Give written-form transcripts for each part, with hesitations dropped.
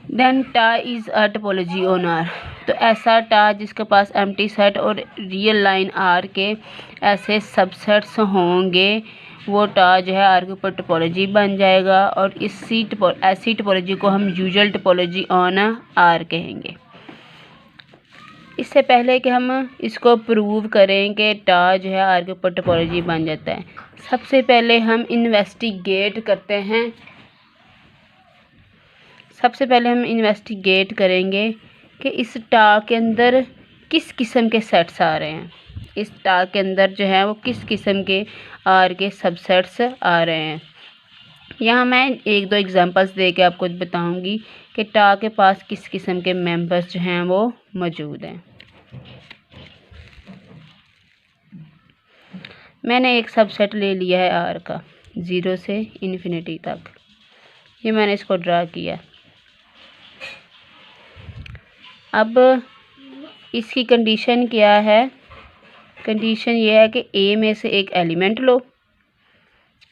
Then tau is a topology on R. तो ऐसा tau जिसके पास एम्प्टी सेट और रियल लाइन आर के ऐसे सबसेट्स होंगे, वो टा जो है आर के ऊपर टोपोलॉजी बन जाएगा। और ऐसी टोपोलॉजी को हम यूजुअल टोपोलॉजी ऑन आर कहेंगे। इससे पहले कि हम इसको प्रूव करें कि टा जो है आर के ऊपर टोपोलॉजी बन जाता है, सबसे पहले हम इन्वेस्टिगेट करेंगे कि इस टा के अंदर किस किस्म के सेट्स आ रहे हैं। इस टा के अंदर जो है वो किस किस्म के आर के सबसेट्स आ रहे हैं। यहाँ मैं एक दो एग्जांपल्स दे के आपको बताऊंगी कि टा के पास किस किस्म के मेंबर्स जो हैं वो मौजूद हैं। मैंने एक सबसेट ले लिया है आर का 0 से इन्फिनिटी तक। ये मैंने इसको ड्रा किया। अब इसकी कंडीशन क्या है? कंडीशन ये है कि ए में से एक एलिमेंट लो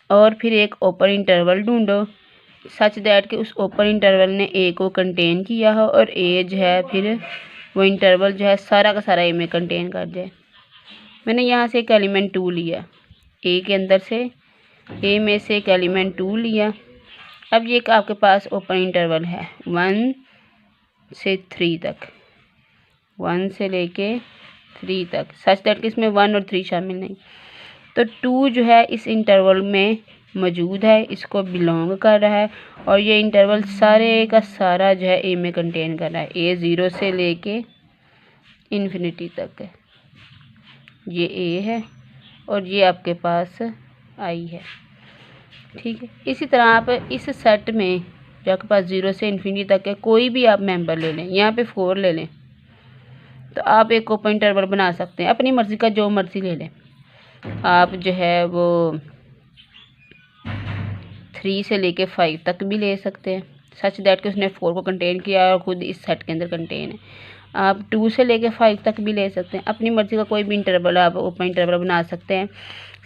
और फिर एक ओपन इंटरवल ढूंढो सच दैट कि उस ओपन इंटरवल ने ए को कंटेन किया हो और ए जो है फिर वो इंटरवल जो है सारा का सारा ए में कंटेन कर जाए। मैंने यहाँ से एक एलिमेंट 2 लिया, ए के अंदर से ए में से एक एलिमेंट 2 लिया। अब ये आपके पास ओपन इंटरवल है 1 से 3 तक, 1 से लेके 3 तक, सच दैट कि इसमें 1 और 3 शामिल नहीं। तो 2 जो है इस इंटरवल में मौजूद है, इसको बिलोंग कर रहा है और ये इंटरवल सारे का सारा जो है ए में कंटेन कर रहा है। ए 0 से लेके इन्फिनिटी तक है, ये ए है और ये आपके पास आई है। ठीक है, इसी तरह आप इस सेट में जो आपके पास 0 से इन्फिनिटी तक है कोई भी आप मेंबर ले लें, यहाँ पे 4 ले लें, तो आप एक ओपन इंटरवल बना सकते हैं। अपनी मर्ज़ी का जो मर्ज़ी ले लें। आप जो है वो 3 से लेके 5 तक भी ले सकते हैं, सच दैट कि उसने 4 को कंटेन किया और ख़ुद इस सेट के अंदर कंटेन है। आप 2 से लेके 5 तक भी ले सकते हैं। अपनी मर्ज़ी का कोई भी इंटरवल आप ओपन इंटरवल बना सकते हैं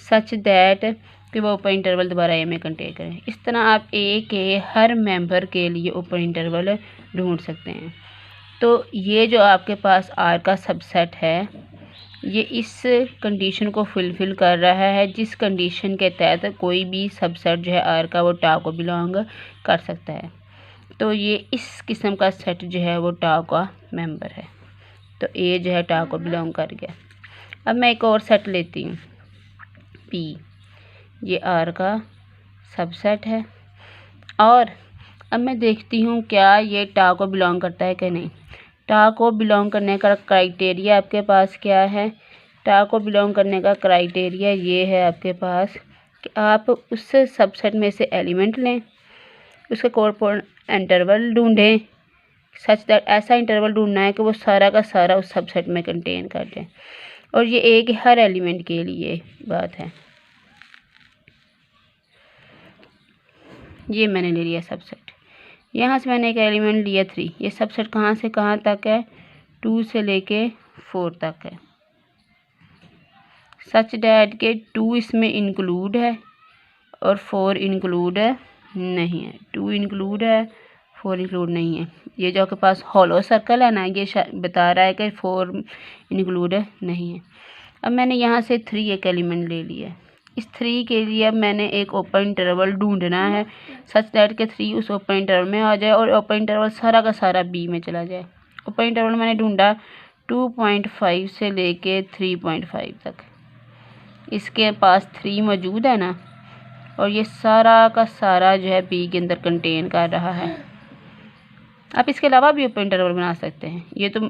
सच दैट कि वो ओपन इंटरवल दोबारा ए में कंटेन करें। इस तरह आप ए के हर मेंबर के लिए ओपन इंटरवल ढूंढ सकते हैं। तो ये जो आपके पास आर का सबसेट है, ये इस कंडीशन को फुलफ़िल कर रहा है जिस कंडीशन के तहत कोई भी सबसेट जो है आर का वो टा को बिलोंग कर सकता है। तो ये इस किस्म का सेट जो है वो टा का मेंबर है। तो ए जो है टा को बिलोंग कर गया। अब मैं एक और सेट लेती हूँ पी, ये आर का सबसेट है और अब मैं देखती हूँ क्या ये टा को बिलोंग करता है कि नहीं। टा को बिलोंग करने का क्राइटेरिया आपके पास क्या है? टा को बिलोंग करने का क्राइटेरिया ये है आपके पास कि आप उस सबसेट में से एलिमेंट लें, उसका कोरस्पॉन्डिंग इंटरवल ढूंढें, सच दैट ऐसा इंटरवल ढूंढना है कि वो सारा का सारा उस सबसेट में कंटेन कर जाए। और ये एक हर एलिमेंट के लिए बात है। ये मैंने ले लिया सबसेट, यहाँ से मैंने एक एलिमेंट लिया 3। ये सबसेट कहाँ से कहाँ तक है? 2 से लेके 4 तक है, सच डैट के 2 इसमें इंक्लूड है और 4 इंक्लूड नहीं है। 2 इंक्लूड है, 4 इंक्लूड नहीं है। ये जो आपके पास हॉलो सर्कल है ना, ये बता रहा है कि 4 इंक्लूड नहीं है। अब मैंने यहाँ से 3 एक एलिमेंट ले लिया। इस 3 के लिए अब मैंने एक ओपन इंटरवल ढूंढना है सच दैट के 3 उस ओपन इंटरवल में आ जाए और ओपन इंटरवल सारा का सारा बी में चला जाए। ओपन इंटरवल मैंने ढूंढा 2.5 से लेके 3.5 तक। इसके पास 3 मौजूद है ना, और ये सारा का सारा जो है बी के अंदर कंटेन कर रहा है। आप इसके अलावा भी ओपन इंटरवल बना सकते हैं। ये तो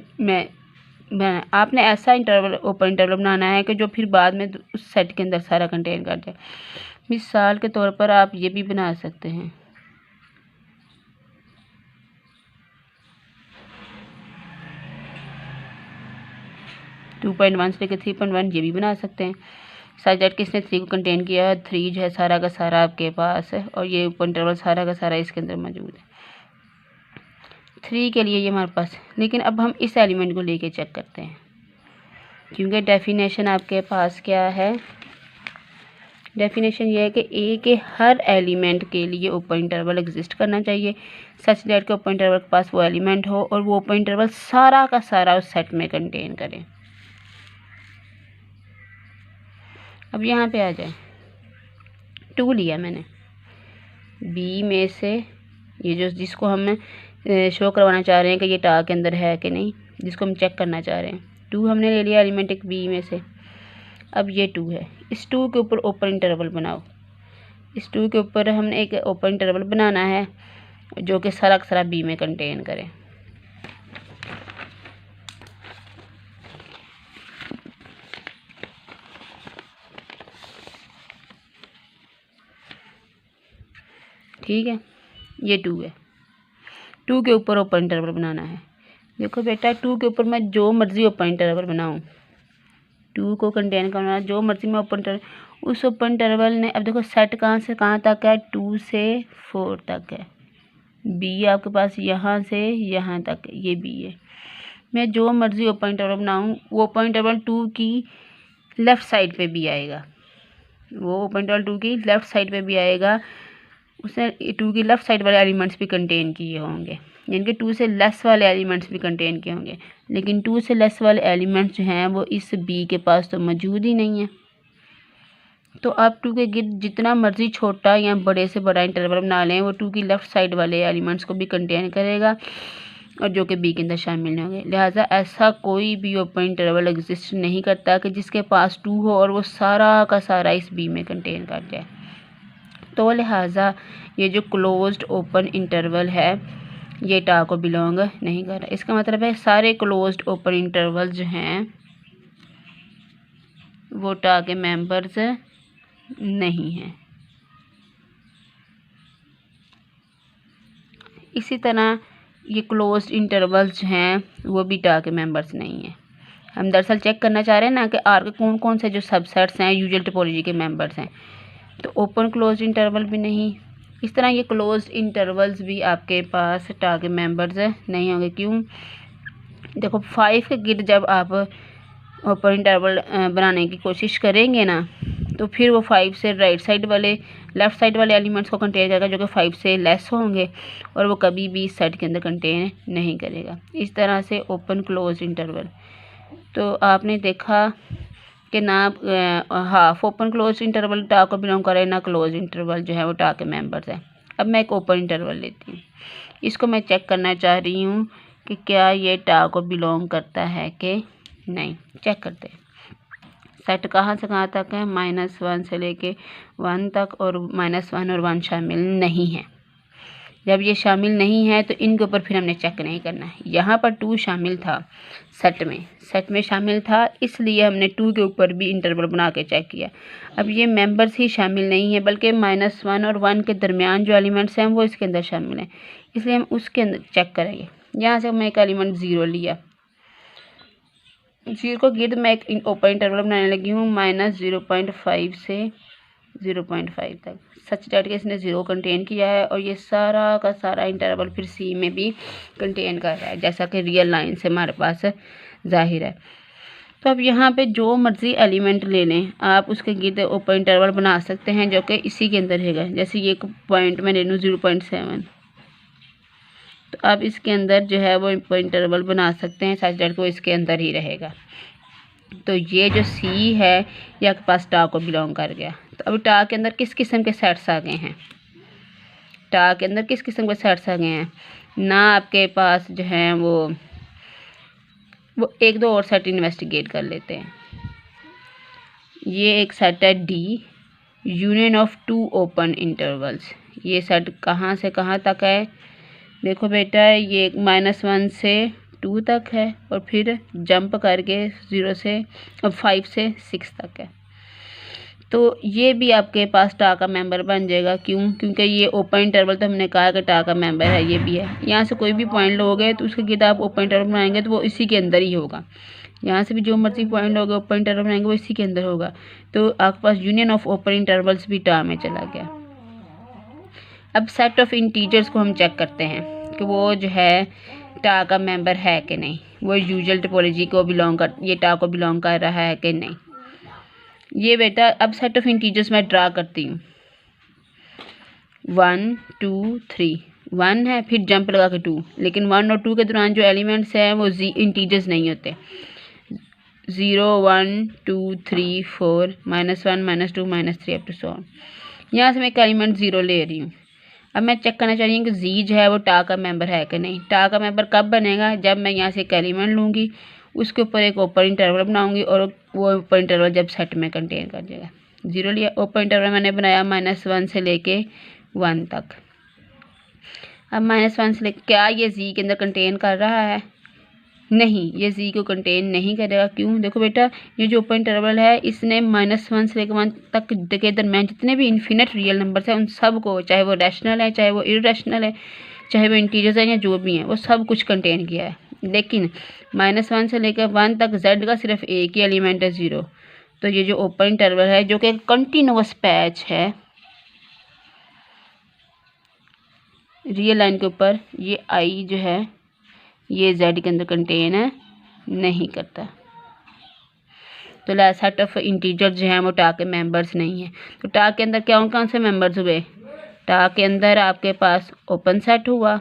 आपने ऐसा इंटरवल ओपन इंटरवल बनाना है कि जो फिर बाद में उस सेट के अंदर सारा कंटेन कर जाए। मिसाल के तौर पर आप ये भी बना सकते हैं, टू 2.1 से लेकर 3.1 ये भी बना सकते हैं सच दैट कि इसने 3 को कंटेन किया है। 3 जो है सारा का सारा आपके पास है और ये ओपन इंटरवल सारा का सारा इसके अंदर मौजूद है। 3 के लिए ये हमारे पास, लेकिन अब हम इस एलिमेंट को लेके चेक करते हैं क्योंकि डेफिनेशन आपके पास क्या है? डेफिनेशन ये है कि ए के हर एलिमेंट के लिए ओपन इंटरवल एग्जिस्ट करना चाहिए सच दैट के ओपन इंटरवल के पास वो एलिमेंट हो और वो ओपन इंटरवल सारा का सारा उस सेट में कंटेन करे। अब यहाँ पे आ जाए, 2 लिया मैंने, बी में से ये जो जिसको हम शो करवाना चाह रहे हैं कि ये टा के अंदर है कि नहीं, जिसको हम चेक करना चाह रहे हैं, 2 हमने ले लिया एलिमेंट एक बी में से। अब ये 2 है, इस 2 के ऊपर ओपन इंटरवल बनाओ। इस 2 के ऊपर हमने एक ओपन इंटरवल बनाना है जो कि सारा का सारा बी में कंटेन करे। ठीक है, ये 2 है, 2 के ऊपर ओपन इंटरवल बनाना है। देखो बेटा, 2 के ऊपर मैं जो मर्जी ओपन इंटरवल बनाऊँ, 2 को कंटेन करना जो मर्जी मैं ओपन इंटरवल, उस ओपन इंटरवल ने, अब देखो सेट कहाँ से कहाँ तक है, 2 से 4 तक है। बी आपके पास यहाँ से यहाँ तक है, ये बी है। मैं जो मर्जी ओपन इंटरवल बनाऊँ, वो ओपन इंटरवल 2 की लेफ़्ट साइड पे भी आएगा, वो ओपन इंटरवल 2 की लेफ़्ट साइड पे भी आएगा। उसने 2 की लेफ़्ट साइड वाले एलिमेंट्स भी कंटेन किए होंगे, यानी कि 2 से लेस वाले एलिमेंट्स भी कंटेन किए होंगे, लेकिन 2 से लेस वाले एलिमेंट्स जो हैं वो इस बी के पास तो मौजूद ही नहीं है। तो आप 2 के गिर्द जितना मर्जी छोटा या बड़े से बड़ा इंटरवल बना लें, वो 2 की लेफ़्ट साइड वाले एलिमेंट्स को भी कंटेन करेगा और जो कि बी के अंदर शामिल नहीं होंगे। लिहाजा ऐसा कोई भी ओपन इंटरवल एग्जिस्ट नहीं करता कि जिसके पास 2 हो और वो सारा का सारा इस बी में कंटेन कर जाए। तो लिहाजा ये जो क्लोज्ड ओपन इंटरवल है ये टा को बिलोंग नहीं कर रहा। इसका मतलब है सारे क्लोज्ड ओपन इंटरवल जो हैं वो टा के मेंबर्स नहीं हैं। इसी तरह ये क्लोज्ड इंटरवल्स हैं वो भी टा के मेंबर्स नहीं हैं। हम दरअसल चेक करना चाह रहे हैं ना कि आर के कौन कौन से जो सबसेट्स हैं यूजुअल टोपोलॉजी के मेंबर्स हैं, तो ओपन क्लोज्ड इंटरवल भी नहीं। इस तरह ये क्लोज्ड इंटरवल्स भी आपके पास टा के मेंबर्स नहीं होंगे। क्यों? देखो 5 के गिर्द जब आप ओपन इंटरवल बनाने की कोशिश करेंगे ना, तो फिर वो 5 से राइट साइड वाले लेफ़्ट साइड वाले एलिमेंट्स को कंटेन करेगा जो कि 5 से लेस होंगे, और वो कभी भी इस सेट के अंदर कंटेन नहीं करेगा। इस तरह से ओपन क्लोज इंटरवल, तो आपने देखा कि ना हाफ ओपन क्लोज इंटरवल टा को बिलोंग करे, ना क्लोज इंटरवल जो है वो टा के मेंबर्स है। अब मैं एक ओपन इंटरवल लेती हूँ, इसको मैं चेक करना चाह रही हूँ कि क्या ये टा को बिलोंग करता है कि नहीं। चेक करते हैं। सेट कहाँ से कहाँ तक है, -1 से लेके 1 तक, और -1 और 1 शामिल नहीं है। जब ये शामिल नहीं है तो इनके ऊपर फिर हमने चेक नहीं करना है। यहाँ पर 2 शामिल था सेट में शामिल था, इसलिए हमने 2 के ऊपर भी इंटरवल बना के चेक किया। अब ये मेंबर्स ही शामिल नहीं है, बल्कि -1 और 1 के दरमियान जो एलिमेंट्स हैं वो इसके अंदर शामिल हैं, इसलिए हम उसके अंदर चेक करेंगे। यहाँ से मैं एक एलिमेंट 0 लिया, 0 को गिर्द मैं एक ओपन इंटरवल बनाने लगी हूँ -0.5 से 0.5 तक, सच दैट के इसने 0 कंटेन किया है, और ये सारा का सारा इंटरवल फिर सी में भी कंटेन कर रहा है, जैसा कि रियल लाइन से हमारे पास जाहिर है। तो अब यहाँ पे जो मर्जी एलिमेंट ले लें आप, उसके गिर्द ओपन इंटरवल बना सकते हैं जो कि इसी के अंदर रहेगा। जैसे ये एक पॉइंट में ले लूँ 0.7, तो अब इसके अंदर जो है वो इंटरवल बना सकते हैं सच दैट को इसके अंदर ही रहेगा। तो ये जो सी है ये आपके पास टा को बिलोंग कर गया। तो अब टा के अंदर किस किस्म के सेट्स आ गए हैं, टा के अंदर किस किस्म के सेट्स आ गए हैं ना, आपके पास जो हैं वो 1-2 और सेट इन्वेस्टिगेट कर लेते हैं। ये एक सेट है D, union of 2 open intervals. ये सेट कहाँ से कहाँ तक है, देखो बेटा ये -1 से 2 तक है, और फिर जंप करके 0 से 5 से 6 तक है। तो ये भी आपके पास टा का मेंबर बन जाएगा। क्यों? क्योंकि ये ओपन इंटरवल तो हमने कहा कि टा का मेंबर है, ये भी है। यहाँ से कोई भी पॉइंट लोगे तो उसके गिर्द आप ओपन इंटरवल बनाएंगे तो वो इसी के अंदर ही होगा। यहाँ से भी जो मर्जी पॉइंट लोगे ओपन इंटरवल बनाएंगे वो इसी के अंदर होगा। तो आपके पास यूनियन ऑफ ओपन इंटरवल्स भी टा में चला गया। अब सेट ऑफ इंटीजर्स को हम चेक करते हैं कि वो जो है टा का मेंबर है कि नहीं, वो यूजुअल टोपोलॉजी को बिलोंग कर, ये टा को बिलोंग कर रहा है कि नहीं। ये बेटा अब सेट ऑफ इंटीजर्स मैं ड्रा करती हूँ। 1 2 3 1 है, फिर जंप लगा के 2, लेकिन 1 और 2 के दौरान जो एलिमेंट्स हैं वो इंटीजर्स नहीं होते। 0 1 2 3 4 -1 -2 -3 अप टू सो ऑन। यहाँ से मैं एक एलिमेंट 0 ले रही हूँ। अब मैं चेक करना चाह रही हूँ कि जी जो है वो टा का मेंबर है कि नहीं। टा का मेंबर कब बनेगा, जब मैं यहाँ से एक एलिमेंट लूँगी, उसके ऊपर एक ओपन इंटरवल बनाऊँगी और वो ओपन इंटरवल जब सेट में कंटेन कर जाएगा। 0 लिया, ओपन इंटरवल मैंने बनाया -1 से लेके 1 तक। अब -1 से लेके क्या ये जी के अंदर कंटेन कर रहा है? नहीं, ये जी को कंटेन नहीं करेगा। क्यों? देखो बेटा, ये जो ओपन इंटरवल है इसने -1 से लेकर 1 तक के दरमियान जितने भी इन्फिनिट रियल नंबर्स हैं उन सब को, चाहे वो रैशनल है, चाहे वो इररेशनल है, चाहे वो इंटीजर्स हैं या जो भी हैं, वो सब कुछ कंटेन किया है। लेकिन -1 से लेकर 1 तक z का सिर्फ एक ही एलिमेंट है 0। तो ये जो ओपन इंटरवल है जो कि कंटिन्यूअस पैच है रियल लाइन के ऊपर, ये आई जो है ये z के अंदर कंटेन है नहीं करता। तो लास्ट सेट ऑफ इंटीजर जो है वो टा के मेंबर्स नहीं है। तो टा के अंदर कौन से मेंबर्स हुए? टा के अंदर आपके पास ओपन सेट हुआ,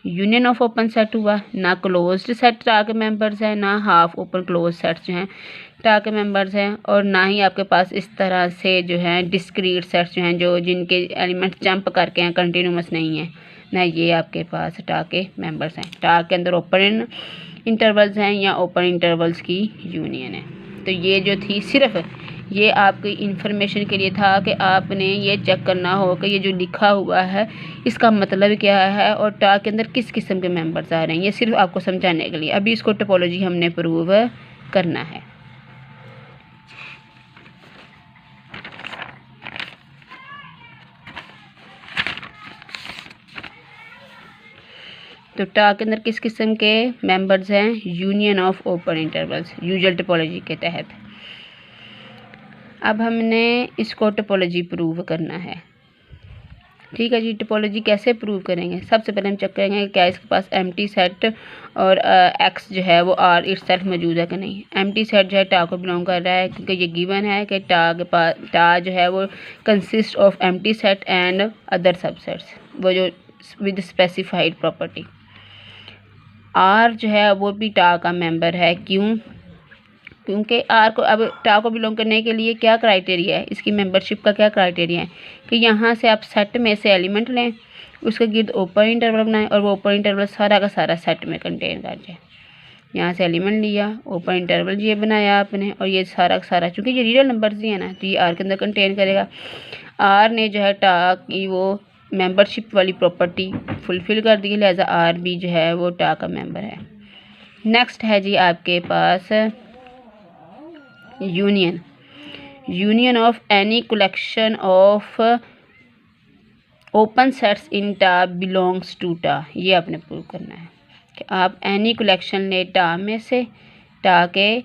यूनियन ऑफ ओपन सेट हुआ, ना क्लोज्ड सेट टा के मेंबर्स हैं, ना हाफ ओपन क्लोज सेट्स जो हैं टा के मेंबर्स हैं, और ना ही आपके पास इस तरह से जो है डिस्क्रीट सेट्स जो हैं जो जिनके एलिमेंट्स जंप करके हैं, कंटिन्यूअस नहीं है, ना ये आपके पास टा के मेंबर्स हैं। टा के अंदर ओपन इंटरवल्स हैं या ओपन इंटरवल्स की यूनियन है। तो ये जो थी सिर्फ ये आपकी इंफॉर्मेशन के लिए था कि आपने ये चेक करना हो कि ये जो लिखा हुआ है इसका मतलब क्या है और टा के अंदर किस किस्म के मेंबर्स आ रहे हैं। ये सिर्फ आपको समझाने के लिए। अभी इसको टोपोलॉजी हमने प्रूव करना है। तो टा के अंदर किस किस्म के मेंबर्स हैं? Union of open intervals, usual topology के तहत। अब हमने इसको टोपोलॉजी प्रूव करना है। ठीक है जी, टोपोलॉजी कैसे प्रूव करेंगे? सबसे पहले हम चेक करेंगे कि क्या इसके पास एम्प्टी सेट और एक्स जो है वो आर इटसेल्फ मौजूद है कि नहीं। एम्प्टी सेट जो है टा को बिलोंग कर रहा है क्योंकि ये गिवन है कि टा के पास टा जो है वो consist of empty set and other subsets, वो जो विद स्पेसिफाइड प्रॉपर्टी। आर जो है वो भी टा का मेंबर है। क्यों? क्योंकि आर को अब टा को बिलोंग करने के लिए क्या क्राइटेरिया है, इसकी मेंबरशिप का क्या क्राइटेरिया है कि यहाँ से आप सेट में से एलिमेंट लें, उसके गिर्द ओपन इंटरवल बनाएं और वो ओपन इंटरवल सारा का सारा सेट में कंटेन कर जाए। यहाँ से एलिमेंट लिया, ओपन इंटरवल ये बनाया आपने, और ये सारा का सारा चूँकि ये रियल नंबर्स ही है ना तो ये आर के अंदर कंटेन करेगा। आर ने जो है टा की वो मेंबरशिप वाली प्रॉपर्टी फुलफ़िल कर दी, लिहाजा आर भी जो है वो टा का मेंबर है। नेक्स्ट है जी आपके पास union. Union of any collection of open sets in tau belongs to टा। ये आपने प्रूव करना है कि आप एनी कलेक्शन ले टा में से, टा के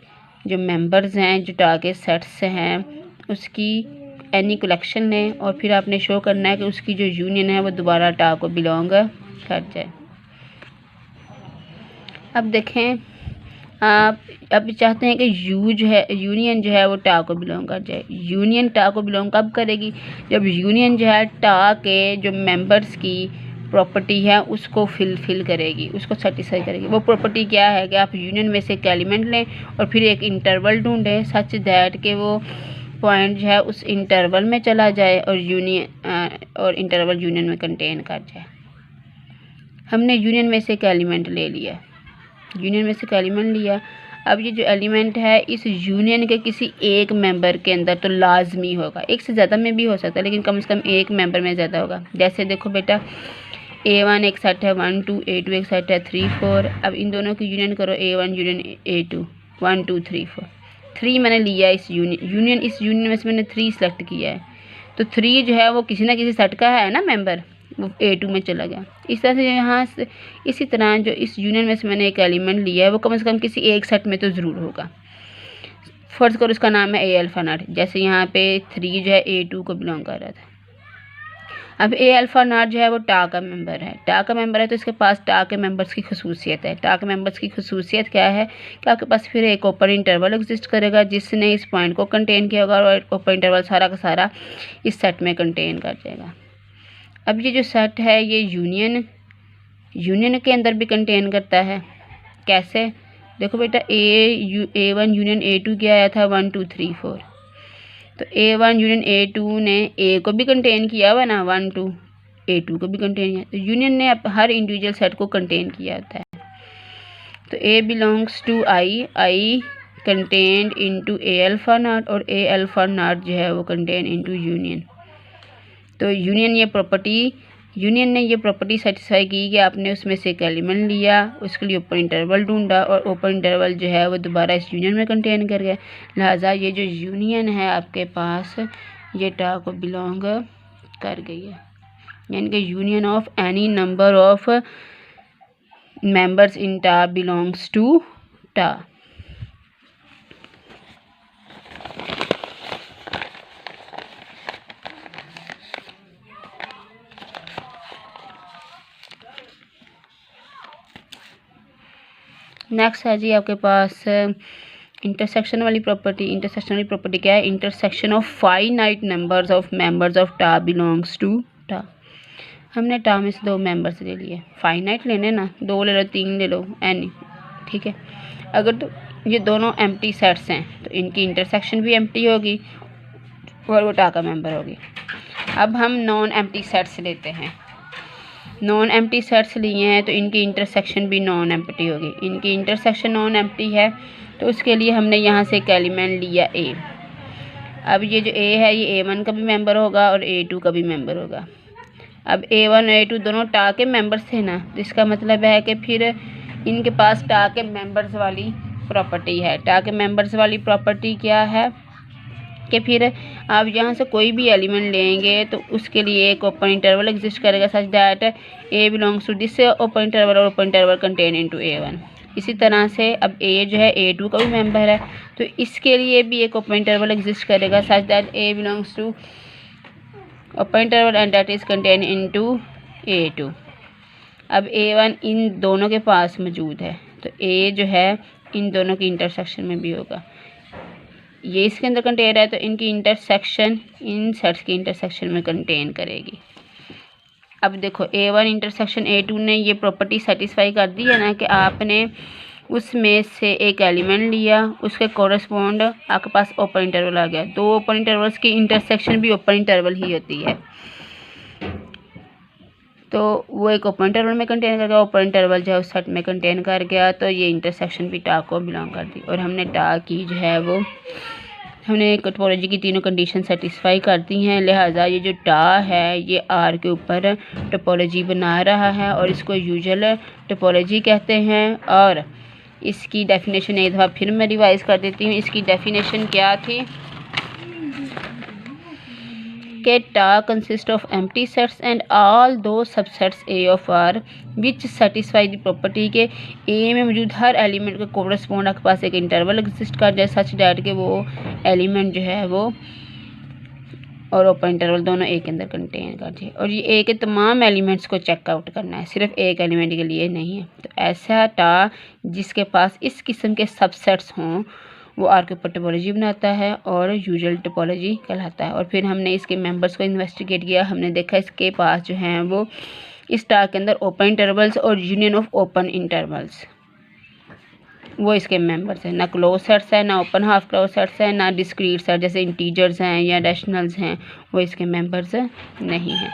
जो मेंबर्स हैं जो टा के सेट्स हैं उसकी एनी कलेक्शन लें और फिर आपने शो करना है कि उसकी जो यूनियन है वो दोबारा टा को बिलोंग कर जाए। अब देखें, आप अब चाहते हैं कि यूनियन जो है वो टा को बिलोंग कर जाए। यूनियन टा को बिलोंग कब करेगी? जब यूनियन जो है टा के जो मेंबर्स की प्रॉपर्टी है उसको फिल करेगी, उसको सेटिस्फाई करेगी। वो प्रॉपर्टी क्या है कि आप यूनियन में से एक एलिमेंट लें और फिर एक इंटरवल ढूंढें सच दैट कि वो पॉइंट जो है उस इंटरवल में चला जाए और इंटरवल यूनियन में कंटेन कर जाए। हमने यूनियन में से एक एलिमेंट ले लिया, यूनियन में से एक एलिमेंट लिया। अब ये जो एलिमेंट है इस यूनियन के किसी एक मेंबर के अंदर तो लाजमी होगा, एक से ज़्यादा में भी हो सकता है लेकिन कम से कम एक मेंबर में ज़्यादा होगा। जैसे देखो बेटा, A1 एक सेट है 1 2, A2 एक सेट है 3 4। अब इन दोनों की यूनियन करो, A1 यूनियन A2 1 2 3 4। 3 मैंने लिया इस यूनियन इस यूनियन में से मैंने 3 सेलेक्ट किया है, तो 3 जो है वो किसी ना किसी सेट का है ना मेंबर, वो A2 में चला गया। इस तरह से यहाँ से इसी तरह जो इस यूनियन में से मैंने एक एलिमेंट लिया है वो कम से कम किसी एक सेट में तो ज़रूर होगा। फर्ज करो उसका नाम है A अल्फा नॉट, जैसे यहाँ पे 3 जो है A2 को बिलोंग कर रहा था। अब ए अल्फ़ा नॉट जो है वो टा का मेंबर है, टा का मेंबर है तो इसके पास टा के मेंबर्स की खसूसियत है। टा के मेंबर्स की खसूसियत क्या है कि आपके पास फिर एक ओपन इंटरवल एग्जिस्ट करेगा जिसने इस पॉइंट को कंटेन किया होगा और ओपन इंटरवल सारा का सारा इस सेट में कंटेन कर जाएगा। अब ये जो सेट है ये यूनियन के अंदर भी कंटेन करता है। कैसे? देखो बेटा, A1 यूनियन A2 क्या आया था 1 2 3 4, तो A1 यूनियन A2 ने A को भी कंटेन किया हुआ ना, 1 2 A2 को भी कंटेन किया, तो यूनियन ने हर इंडिविजुअल सेट को कंटेन किया होता है। तो A belongs to I contained into A alpha naught और A अल्फ़ा नॉट जो है वो कंटेन इनटू यूनियन। तो यूनियन ने ये प्रॉपर्टी सेटिस्फाई की कि आपने उसमें से एक एलिमेंट लिया, उसके लिए ओपन इंटरवल ढूंढा और ओपन इंटरवल जो है वो दोबारा इस यूनियन में कंटेन कर गया। लिहाजा ये जो यूनियन है आपके पास ये टा को बिलोंग कर गई है, यानी कि union of any number of members in tau belongs to टा। नेक्स्ट है जी आपके पास इंटरसेक्शन वाली प्रॉपर्टी। इंटरसेक्शन वाली प्रॉपर्टी क्या है? Intersection of finite numbers of members of टा बिलोंग्स टू टा। हमने टा में से 2 मेंबर्स ले लिए, फाइनाइट लेने ना, 2 ले लो 3 ले लो एनी, ठीक है। अगर तो ये दोनों एम्प्टी सेट्स हैं तो इनकी इंटरसेक्शन भी एम्प्टी होगी और वो टा का मेंबर होगी। अब हम नॉन एम्प्टी सेट्स लेते हैं, नॉन एम्प्टी सेट्स लिए हैं तो इनकी इंटरसेक्शन भी नॉन एम्प्टी होगी। इनकी इंटरसेक्शन नॉन एम्प्टी है तो उसके लिए हमने यहाँ से एक एलिमेंट लिया A। अब ये जो A है ये A1 का भी मेंबर होगा और A2 का भी मेंबर होगा। अब A1 और A2 दोनों टा के मेंबर्स थे ना, तो इसका मतलब है कि फिर इनके पास टा के मेंबर्स वाली प्रॉपर्टी है। टा के मेंबर्स वाली प्रॉपर्टी क्या है कि फिर आप यहाँ से कोई भी एलिमेंट लेंगे तो उसके लिए एक ओपन इंटरवल एग्जिस्ट करेगा such that A belongs to this open interval और open interval contain into A1। इसी तरह से अब A जो है A2 का भी मेंबर है तो इसके लिए भी एक ओपन इंटरवल एग्जिस्ट करेगा such that A belongs to open interval and that is contain into A2। अब A1 इन दोनों के पास मौजूद है तो A जो है इन दोनों की इंटरसेक्शन में भी होगा, ये इसके अंदर कंटेन है तो इनकी इंटरसेक्शन इन सेट्स की इंटरसेक्शन में कंटेन करेगी। अब देखो A1 इंटरसेक्शन A2 ने ये प्रॉपर्टी सेटिस्फाई कर दी है ना कि आपने उसमें से एक एलिमेंट लिया, उसके कोरस्पॉन्ड आपके पास ओपन इंटरवल आ गया। 2 ओपन इंटरवल्स की इंटरसेक्शन भी ओपन इंटरवल ही होती है तो वो एक ओपन इंटरवल में कंटेन कर गया, ओपन इंटरवल जो है उस सेट में कंटेन कर गया तो ये इंटरसेक्शन भी टा को बिलोंग कर दी। और हमने टा की जो है वो हमने टोपोलॉजी की तीनों कंडीशन सेटिस्फाई कर दी हैं। लिहाजा ये जो टा है ये आर के ऊपर टोपोलॉजी बना रहा है और इसको यूजुअल टोपोलॉजी कहते हैं। और इसकी डेफिनेशन एक दफ़ा फिर मैं रिवाइज़ कर देती हूँ। इसकी डेफिनेशन क्या थी कि tau consist of empty sets and all those subsets A of are which satisfy the property के ए में मौजूद हर एलिमेंट का कोरस्पॉन्ड आपके पास एक इंटरवल एग्जिस्ट कर जाए सच डैट के वो एलिमेंट जो है वो और ओपन इंटरवल दोनों ए के अंदर कंटेन कर जाए। और ये ए के तमाम एलिमेंट्स को चेकआउट करना है, सिर्फ एक एलिमेंट के लिए नहीं है। तो ऐसा टा जिसके पास इस किस्म के सबसेट्स हों वो आर के ऊपर टोपोलॉजी बनाता है और यूजुअल टोपोलॉजी कहलाता है। और फिर हमने इसके मेंबर्स को इन्वेस्टिगेट किया, हमने देखा इसके पास जो हैं वो इस टा के अंदर ओपन इंटरवल्स और यूनियन ऑफ ओपन इंटरवल्स वो इसके मेंबर्स हैं। ना क्लोज सेट्स है, ना ओपन हाफ क्लोज सेट्स है, ना डिस्क्रीट सेट जैसे इंटीजर्स हैं या रैशनल्स हैं वो इसके मेंबर्स नहीं हैं।